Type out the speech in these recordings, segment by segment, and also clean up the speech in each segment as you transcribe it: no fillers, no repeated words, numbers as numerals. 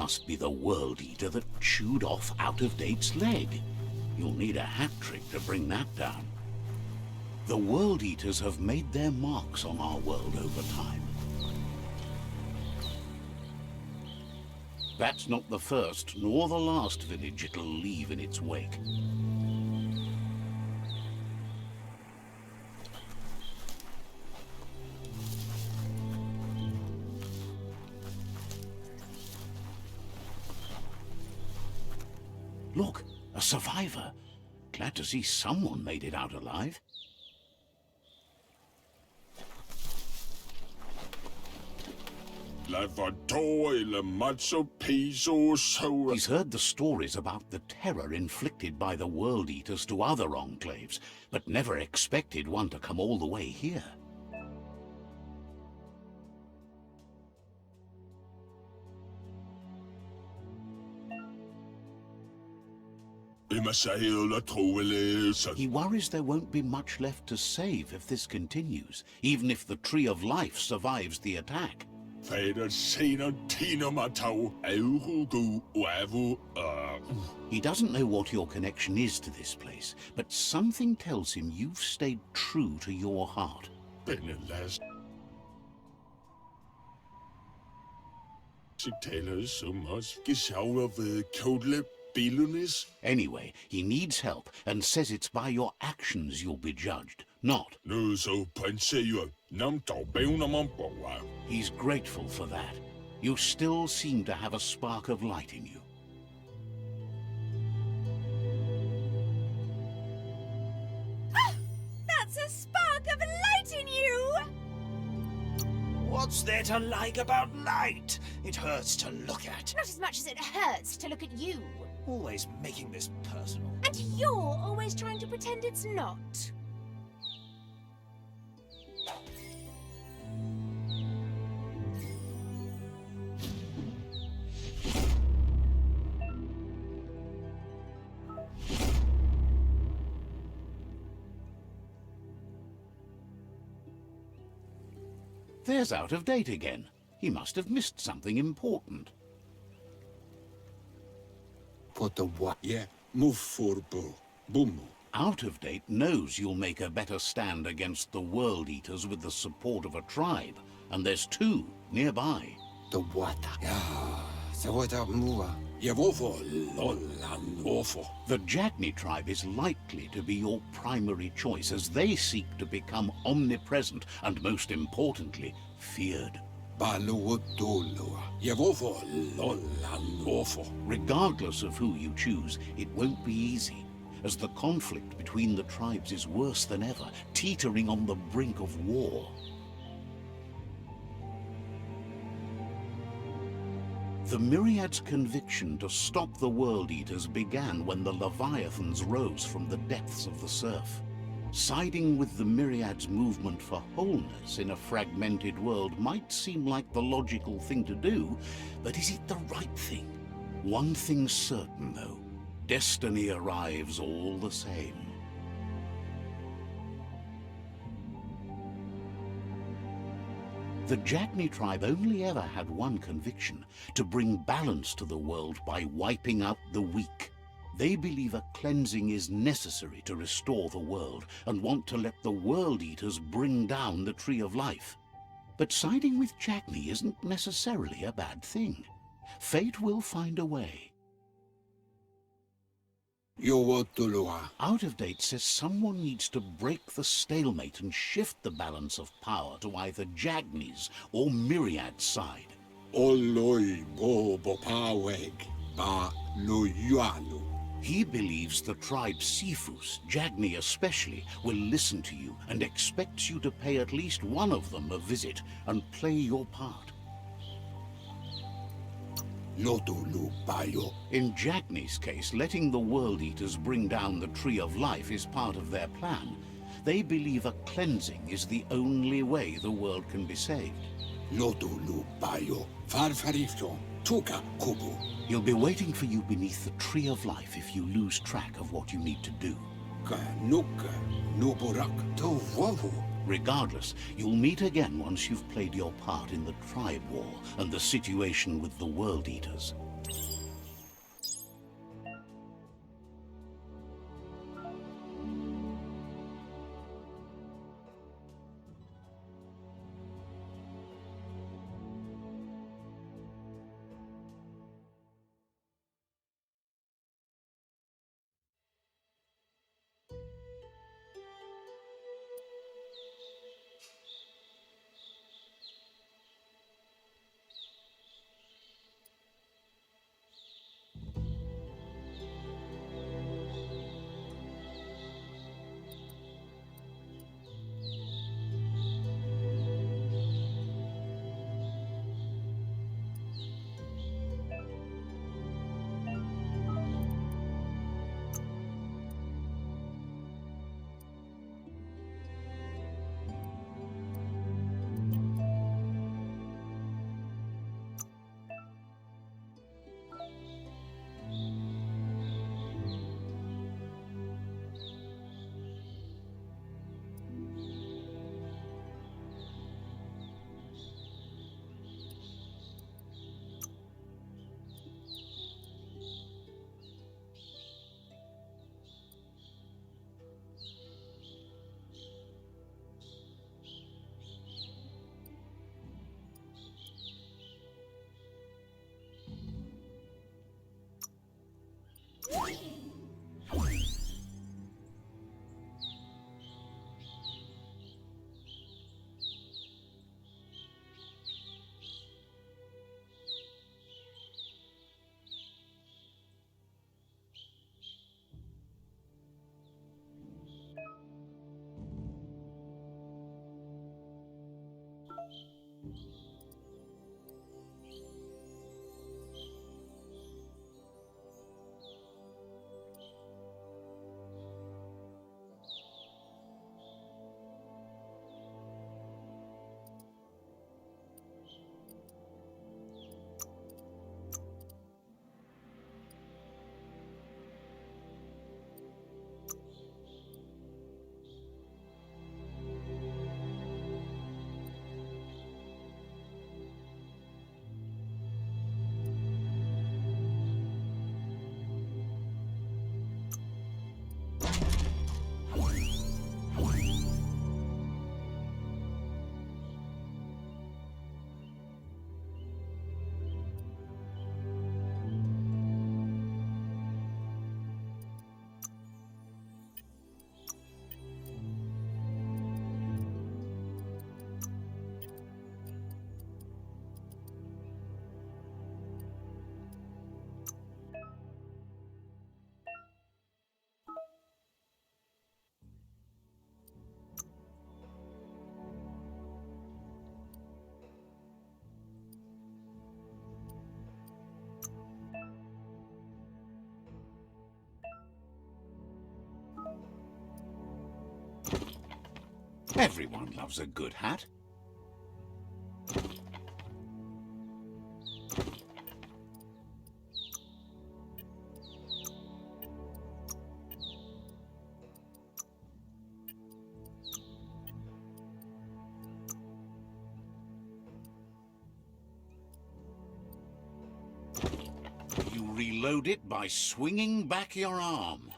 must be the World Eater that chewed off Out-of-Date's leg. You'll need a hat trick to bring that down. The World Eaters have made their marks on our world over time. That's not the first nor the last village it'll leave in its wake. Look, a survivor. Glad to see someone made it out alive. He's heard the stories about the terror inflicted by the World Eaters to other enclaves, but never expected one to come all the way here. He worries there won't be much left to save if this continues, even if the Tree of Life survives the attack. He doesn't know what your connection is to this place, but something tells him you've stayed true to your heart. Anyway, he needs help and says it's by your actions you'll be judged, not. He's grateful for that. You still seem to have a spark of light in you. Ah! That's a spark of light in you! What's there to like about light? It hurts to look at. Not as much as it hurts to look at you. Always making this personal. And you're always trying to pretend it's not. There's Out of Date again. He must have missed something important. Out of Date knows you'll make a better stand against the World Eaters with the support of a tribe, and there's two nearby. The Jagni tribe is likely to be your primary choice as they seek to become omnipresent and, most importantly, feared. Regardless of who you choose, it won't be easy, as the conflict between the tribes is worse than ever, teetering on the brink of war. The Myriad's conviction to stop the World Eaters began when the Leviathans rose from the depths of the surf. Siding with the Myriad's movement for wholeness in a fragmented world might seem like the logical thing to do, but is it the right thing? One thing's certain, though. Destiny arrives all the same. The Jagni tribe only ever had one conviction: to bring balance to the world by wiping out the weak. They believe a cleansing is necessary to restore the world and want to let the World Eaters bring down the Tree of Life. But siding with Jagni isn't necessarily a bad thing. Fate will find a way. Out of Date says someone needs to break the stalemate and shift the balance of power to either Jagni's or Myriad's side. He believes the tribe Sifus, Jagni especially, will listen to you and expects you to pay at least one of them a visit and play your part. In Jagni's case, letting the World Eaters bring down the Tree of Life is part of their plan. They believe a cleansing is the only way the world can be saved. He'll be waiting for you beneath the Tree of Life if you lose track of what you need to do. Regardless, you'll meet again once you've played your part in the tribe war and the situation with the World Eaters. Everyone loves a good hat. You reload it by swinging back your arm.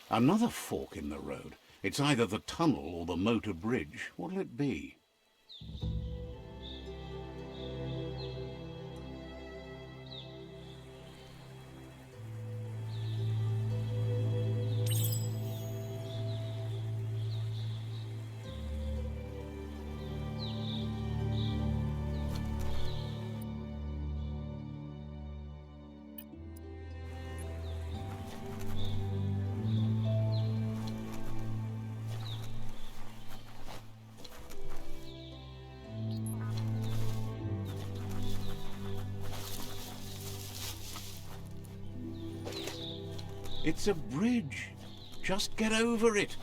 Another fork in the road. It's either the tunnel or the motor bridge. What'll it be? It's a bridge. Just get over it.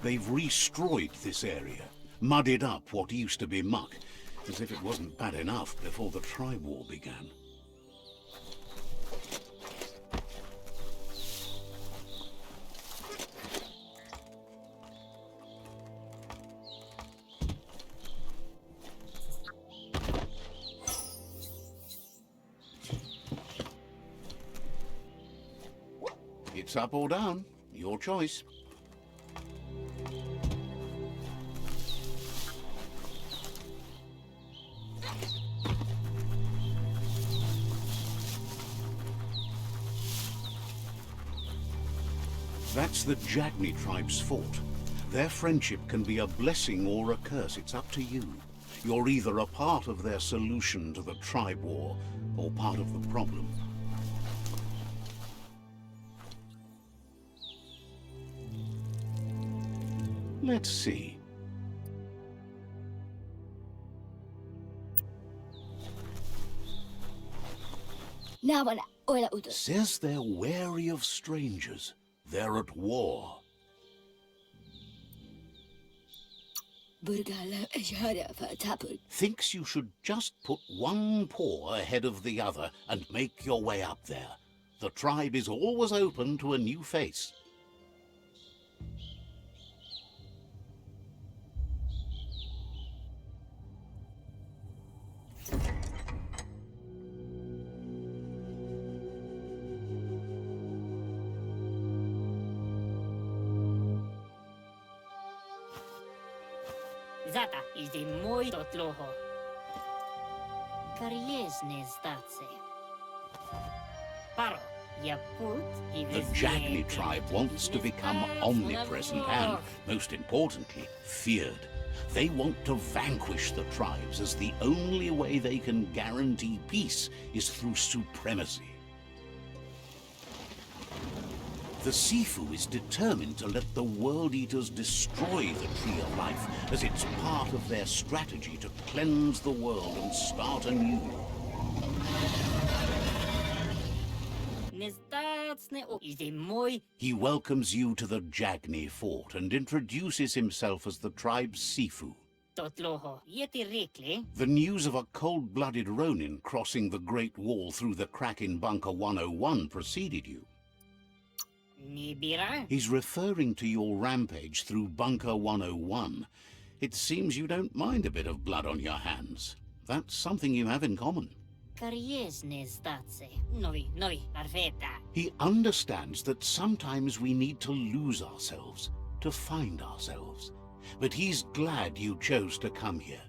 They've destroyed this area, muddied up what used to be muck, as if it wasn't bad enough before the tribe war began. It's up or down, your choice. That's the Jagni tribe's fort. Their friendship can be a blessing or a curse. It's up to you. You're either a part of their solution to the tribe war or part of the problem. Let's see. Says they're wary of strangers. They're at war. Thinks you should just put one paw ahead of the other and make your way up there. The tribe is always open to a new face. Zata is the moi totloho. Kariesne statse. Paro, ya put The Jagni tribe wants to become omnipresent and, most importantly, feared. They want to vanquish the tribes, as the only way they can guarantee peace is through supremacy. The Sifu is determined to let the World Eaters destroy the Tree of Life, as it's part of their strategy to cleanse the world and start anew. He welcomes you to the Jagni fort and introduces himself as the tribe's Sifu. The news of a cold-blooded Ronin crossing the Great Wall through the crack in Bunker 101 preceded you. He's referring to your rampage through Bunker 101. It seems you don't mind a bit of blood on your hands. That's something you have in common. He understands that sometimes we need to lose ourselves, to find ourselves. But he's glad you chose to come here.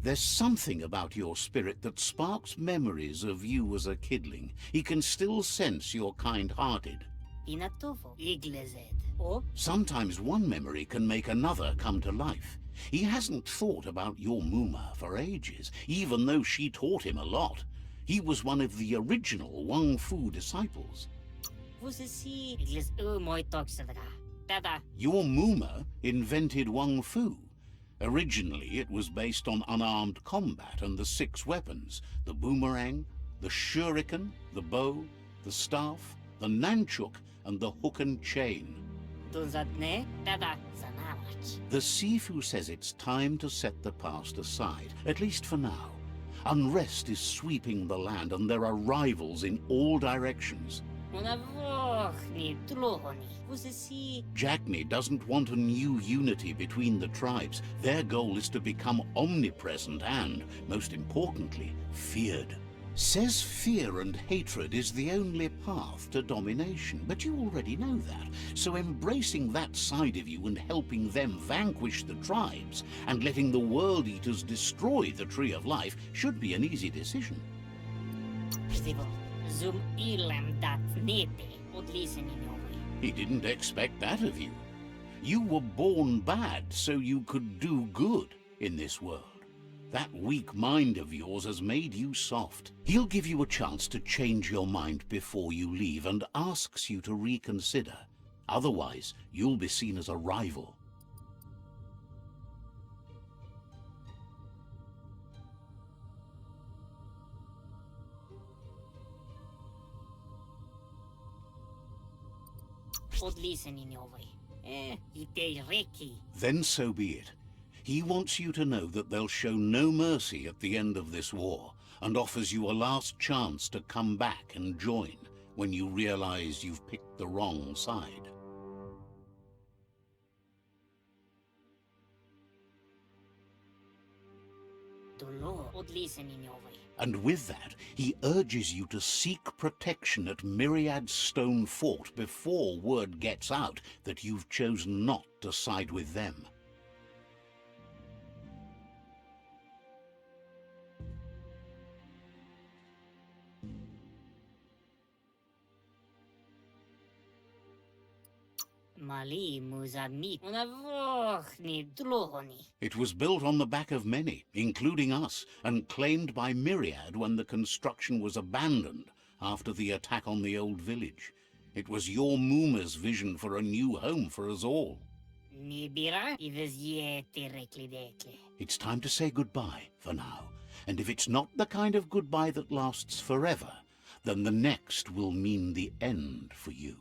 There's something about your spirit that sparks memories of you as a kidling. He can still sense you're kind-hearted. Sometimes one memory can make another come to life. He hasn't thought about your Muma for ages, even though she taught him a lot. He was one of the original Wang Fu disciples. Your Muma invented Wang Fu. Originally, it was based on unarmed combat and the 6 weapons: the boomerang, the shuriken, the bow, the staff, the nunchuk, and the hook and chain. The Sifu says it's time to set the past aside, at least for now. Unrest is sweeping the land, and there are rivals in all directions. Jagni doesn't want a new unity between the tribes. Their goal is to become omnipresent and, most importantly, feared. Says fear and hatred is the only path to domination, but you already know that. So embracing that side of you and helping them vanquish the tribes and letting the World Eaters destroy the Tree of Life should be an easy decision. He didn't expect that of you. You were born bad so you could do good in this world. That weak mind of yours has made you soft. He'll give you a chance to change your mind before you leave and asks you to reconsider. Otherwise, you'll be seen as a rival. Then so be it. He wants you to know that they'll show no mercy at the end of this war, and offers you a last chance to come back and join when you realize you've picked the wrong side. And with that, he urges you to seek protection at Myriad's stone fort before word gets out that you've chosen not to side with them. It was built on the back of many, including us, and claimed by Myriad when the construction was abandoned after the attack on the old village. It was your Muma's vision for a new home for us all. Nibira ives jätteräckligt. It's time to say goodbye for now. And if it's not the kind of goodbye that lasts forever, then the next will mean the end for you.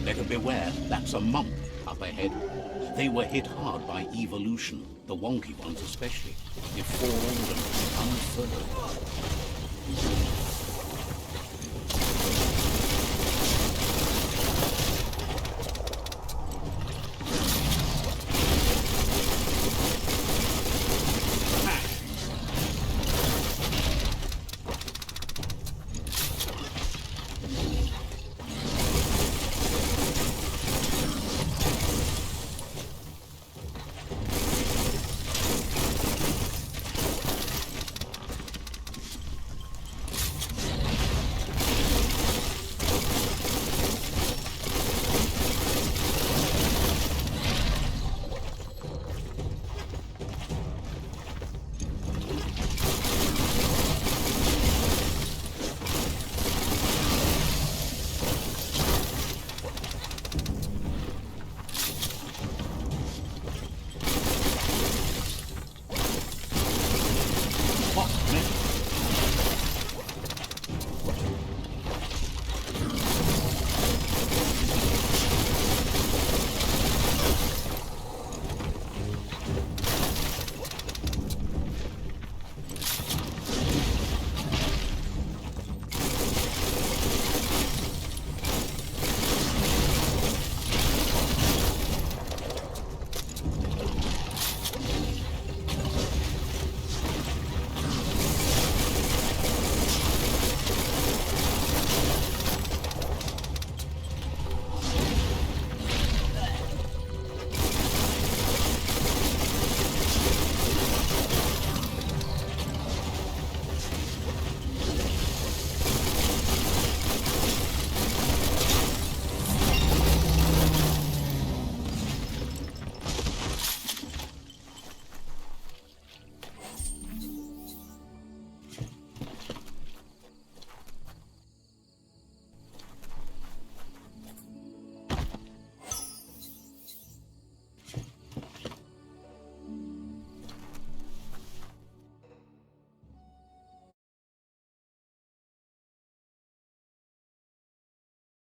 Better beware, that's a mump up ahead. They were hit hard by evolution, the wonky ones especially, deformed and unfurled.